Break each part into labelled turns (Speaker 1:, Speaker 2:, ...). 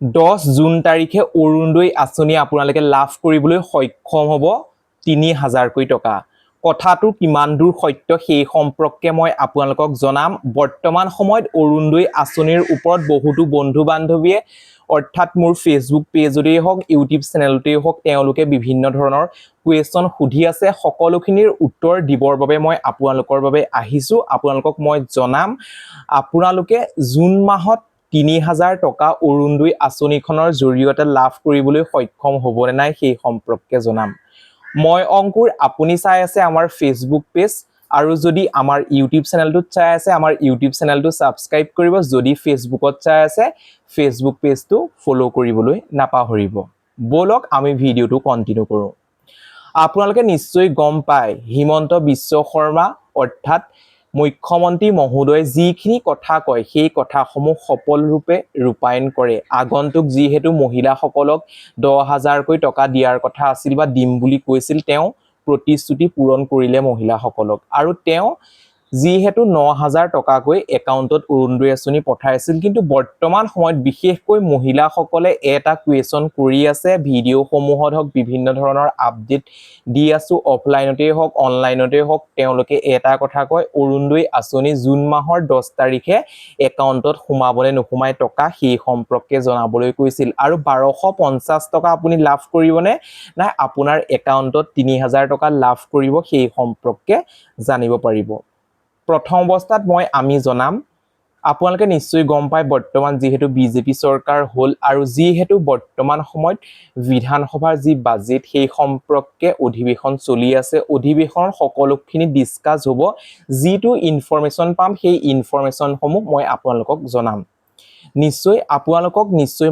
Speaker 1: 10 June তাৰিখে অৰুণোদয় আঁচনি আপোনালোকে লাভ কৰিবলৈ সক্ষম হ'ব 3000 টকা। কথাটো কিমান দূৰ সত্য সেই সম্পৰ্কে মই আপোনালোকক জনাম। বৰ্তমান সময়ত অৰুণোদয় আঁচনিৰ ওপৰত বহুতো বন্ধু বান্ধৱীয়ে অৰ্থাৎ মোৰ ফেচবুক পেজতেই হওক ইউটিউব চেনেলতেই হওক তেওঁলোকে বিভিন্ন ধৰণৰ কুৱেশ্যন সুধি আছে। সকলোখিনিৰ উত্তৰ দিবৰ বাবে মই আপোনালোকৰ বাবে আহিছোঁ। আপোনালোকক মই জনাম আপোনালোকে জুন মাহত 3000 টকা অৰুণোদয় আঁচনিখনৰ জৰিয়তে লাভ কৰিবলৈ সক্ষম হ'ব নে নাই সেই সম্পৰ্কে জনাম। মই অংকুৰ, আপুনি চাই আছে আমাৰ ফেচবুক পেজ আৰু যদি আমাৰ ইউটিউব চেনেলটোত চাই আছে আমাৰ ইউটিউব চেনেলটো ছাবস্ক্ৰাইব কৰিব। যদি ফেচবুকত চাই আছে ফেচবুক পেজটো ফ'ল' কৰিবলৈ নাপাহৰিব। বলক আমি ভিডিঅ'টো কণ্টিনিউ কৰোঁ। আপোনালোকে নিশ্চয় গম পায় হিমন্ত বিশ্ব শৰ্মা অৰ্থাৎ মুখ্যমন্ত্ৰী মহোদয়ে যিখিনি কথা কয় সেই কথাসমূহ সফলৰূপে ৰূপায়ণ কৰে। আগন্তুক যিহেতু মহিলাসকলক 10,000কৈ টকা দিয়াৰ কথা আছিল বা দিম বুলি কৈছিল, তেওঁ প্ৰতিশ্ৰুতি পূৰণ কৰিলে মহিলাসকলক। আৰু তেওঁ যিহেতু 9,000 টকাকৈ একাউণ্টত অৰুণোদয় আঁচনি পঠাইছিল, কিন্তু বৰ্তমান সময়ত বিশেষকৈ মহিলাসকলে এটা কুৱেশ্যন কৰি আছে। ভিডিঅ'সমূহত হওক বিভিন্ন ধৰণৰ আপডেট দি আছোঁ, অফলাইনতেই হওক অনলাইনতেই হওক তেওঁলোকে এটা কথা কয় অৰুণোদয় আঁচনি জুন মাহৰ 10 তাৰিখে একাউণ্টত সোমাবনে নোসোমাই টকা সেই সম্পৰ্কে জনাবলৈ কৈছিল। আৰু 1250 টকা আপুনি লাভ কৰিবনে নাই আপোনাৰ একাউণ্টত 3000 টকা লাভ কৰিব সেই সম্পৰ্কে জানিব পাৰিব। প্ৰথম অৱস্থাত আমি জনাম আপোনালোকে নিশ্চয় গম পায় বৰ্তমান যিহেতু বিজেপি চৰকাৰ হ'ল আৰু যিহেতু বৰ্তমান সময়ত বিধানসভাৰ যি বাজেট সেই সম্পৰ্কে অধিৱেশন চলি আছে। অধিৱেশনৰ সকলোখিনি ডিছকাছ হ'ব। যিটো ইনফৰমেশ্যন পাম সেই ইনফৰমেশ্যনসমূহ মই আপোনালোকক জনাম। নিশ্চয়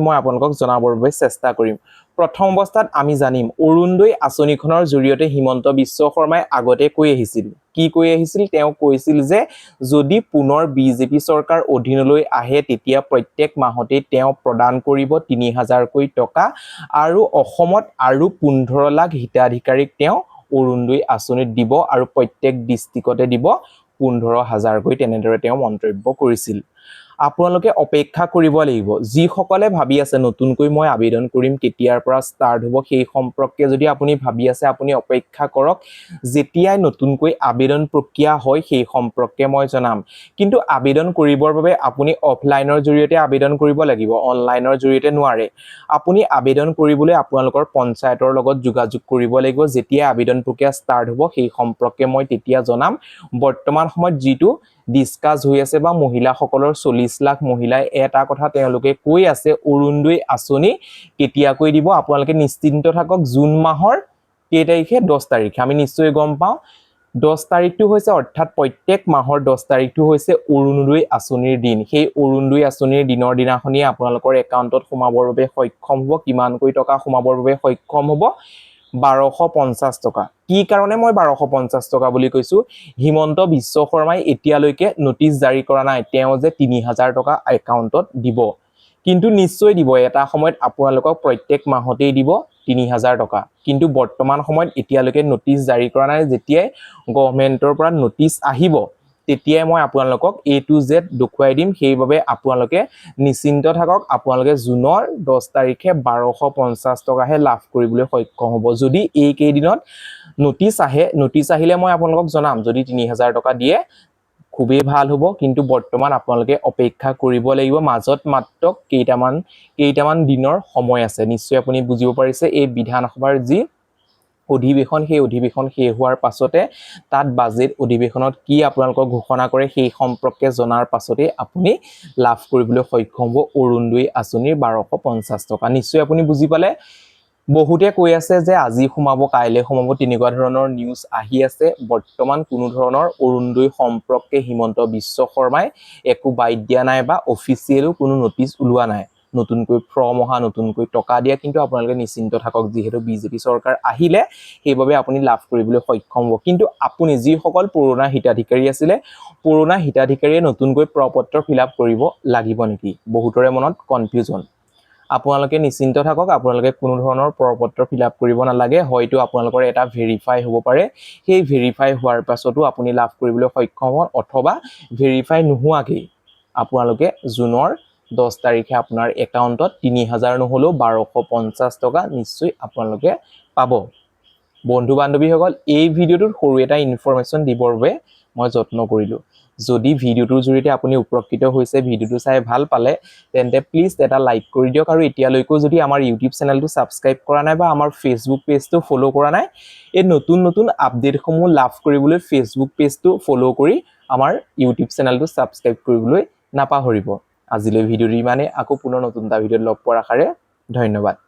Speaker 1: মই আপোনালোকক জনাবৰ বাবে চেষ্টা কৰিম। প্ৰথম অৱস্থাত আমি জানিম অৰুণোদয় আঁচনিখনৰ জৰিয়তে হিমন্ত বিশ্ব শৰ্মাই আগতে কৈ আহিছিল। কি কৈ আহিছিল? তেওঁ কৈছিল যে যদি পুনৰ বিজেপি চৰকাৰ অধীনলৈ আহে তেতিয়া প্ৰত্যেক মাহতে তেওঁ প্ৰদান কৰিব 3000কৈ টকা আৰু অসমত আৰু 15 লাখ হিতাধিকাৰীক তেওঁ অৰুণোদয় আঁচনিত দিব আৰু প্ৰত্যেক ডিষ্ট্ৰিক্টতে দিব 15,000কৈ। তেনেদৰে তেওঁ মন্তব্য কৰিছিল। আপোনালোকে অপেক্ষা কৰিব লাগিব। যিসকলে ভাবি আছে নতুনকৈ মই আবেদন কৰিম কেতিয়াৰ পৰা ষ্টাৰ্ট হ'ব সেই সম্পৰ্কে যদি আপুনি ভাবি আছে আপুনি অপেক্ষা কৰক। যেতিয়াই নতুনকৈ আবেদন প্ৰক্ৰিয়া হয় সেই সম্পৰ্কে মই জনাম। কিন্তু আবেদন কৰিবৰ বাবে আপুনি অফলাইনৰ জৰিয়তে আবেদন কৰিব লাগিব, অনলাইনৰ জৰিয়তে নোৱাৰে। আপুনি আবেদন কৰিবলৈ আপোনালোকৰ পঞ্চায়তৰ লগত যোগাযোগ কৰিব লাগিব। যেতিয়া আবেদন প্ৰক্ৰিয়া ষ্টাৰ্ট হ'ব সেই সম্পৰ্কে মই তেতিয়া জনাম। বৰ্তমান সময়ত যিটো ডিছকাছ হৈ আছে বা মহিলাসকলৰ 40 লাখ মহিলাই এটা কথা তেওঁলোকে কৈ আছে অৰুণোদয় আঁচনি কেতিয়াকৈ দিব। আপোনালোকে নিশ্চিন্ত থাকক। জুন মাহৰ কেই তাৰিখে? 10 তাৰিখে। আমি নিশ্চয় গম পাওঁ 10 তাৰিখটো হৈছে অৰ্থাৎ প্ৰত্যেক মাহৰ 10 তাৰিখটো হৈছে অৰুণোদয় আঁচনিৰ দিন। সেই অৰুণোদয় আঁচনিৰ দিনৰ দিনাখনিয়ে আপোনালোকৰ একাউণ্টত সোমাবৰ বাবে সক্ষম হ'ব। কিমানকৈ টকা সোমাবৰ বাবে সক্ষম হ'ব? 1250 টকা। কি কাৰণে মই 1250 টকা বুলি কৈছোঁ? হিমন্ত বিশ্ব শৰ্মাই এতিয়ালৈকে নটিচ জাৰি কৰা নাই তেওঁ যে 3000 টকা একাউণ্টত দিব, কিন্তু নিশ্চয় দিব। এটা সময়ত আপোনালোকক প্ৰত্যেক মাহতেই দিব 3000 টকা। কিন্তু বৰ্তমান সময়ত এতিয়ালৈকে নটিচ জাৰি কৰা নাই। যেতিয়াই গভৰ্ণমেণ্টৰ পৰা নটিচ আহিব তেতিয়াই মই আপোনালোকক A to Z দেখুৱাই দিম। সেইবাবে আপোনালোকে নিশ্চিন্ত থাকক। আপোনালোকে জুনৰ 10 তাৰিখে 1250 টকাহে লাভ কৰিবলৈ সক্ষম হ'ব। যদি এইকেইদিনত নটিচ আহিলে মই আপোনালোকক জনাম। যদি 3000 টকা দিয়ে খুবেই ভাল হ'ব, কিন্তু বৰ্তমান আপোনালোকে অপেক্ষা কৰিব লাগিব। মাজত মাত্ৰ কেইটামান দিনৰ সময় আছে। নিশ্চয় আপুনি বুজিব পাৰিছে এই বিধানসভাৰ যি অধিৱেশন সেই অধিৱেশন শেষ হোৱাৰ পাছতে তাত বাজেট অধিৱেশনত কি আপোনালোকক ঘোষণা কৰে সেই সম্পৰ্কে জনাৰ পাছতে আপুনি লাভ কৰিবলৈ সক্ষম হ'ব অৰুণোদয় আঁচনিৰ 1250 টকা। নিশ্চয় আপুনি বুজি পালে। বহুতে কৈ আছে যে আজি সোমাব কাইলৈ সোমাব তেনেকুৱা ধৰণৰ নিউজ আহি আছে। বৰ্তমান কোনো ধৰণৰ অৰুণোদয় সম্পৰ্কে হিমন্ত বিশ্ব শৰ্মাই একো বাইট দিয়া নাই বা অফিচিয়েলো কোনো নটিচ ওলোৱা নাই। নতুনকৈ ফৰ্ম অহা, নতুনকৈ টকা দিয়া, কিন্তু আপোনালোকে নিশ্চিন্ত থাকক। যিহেতু বিজেপি চৰকাৰ আহিলে সেইবাবে আপুনি লাভ কৰিবলৈ সক্ষম হ'ব। কিন্তু আপুনি যিসকল পুৰণা হিতাধিকাৰী আছিলে, পুৰণা হিতাধিকাৰীয়ে নতুনকৈ প্ৰপত্ৰ ফিল আপ কৰিব লাগিব নেকি? বহুতৰে মনত কনফিউজন। আপোনালোকে নিশ্চিন্ত থাকক। আপোনালোকে কোনো ধৰণৰ প্ৰপত্ৰ ফিল আপ কৰিব নালাগে। হয়তো আপোনালোকৰ এটা ভেৰিফাই হ'ব পাৰে। সেই ভেৰিফাই হোৱাৰ পাছতো আপুনি লাভ কৰিবলৈ সক্ষম হ'ব, অথবা ভেৰিফাই নোহোৱাকেই আপোনালোকে জুনৰ 10 তাৰিখে আপোনাৰ একাউণ্টত 3000 নহ'লেও 1250 টকা নিশ্চয় আপোনালোকে পাব। বন্ধু বান্ধৱীসকল, এই ভিডিঅ'টোত সৰু এটা ইনফৰমেশ্যন দিবৰ বাবে মই যত্ন কৰিলোঁ। যদি ভিডিঅ'টোৰ জৰিয়তে আপুনি উপকৃত হৈছে, ভিডিঅ'টো চাই ভাল পালে, তেন্তে প্লিজ এটা লাইক কৰি দিয়ক। আৰু এতিয়ালৈকেও যদি আমাৰ ইউটিউব চেনেলটো ছাবস্ক্ৰাইব কৰা নাই বা আমাৰ ফেচবুক পেজটো ফ'ল' কৰা নাই, এই নতুন নতুন আপডেটসমূহ লাভ কৰিবলৈ ফেচবুক পেজটো ফ'ল' কৰি আমাৰ ইউটিউব চেনেলটো ছাবস্ক্ৰাইব কৰিবলৈ নাপাহৰিব। আজিলৈ ভিডিঅ'টো ইমানেই। আকৌ পুনৰ নতুন এটা ভিডিঅ'ত লগ পোৱাৰ আশাৰে ধন্যবাদ।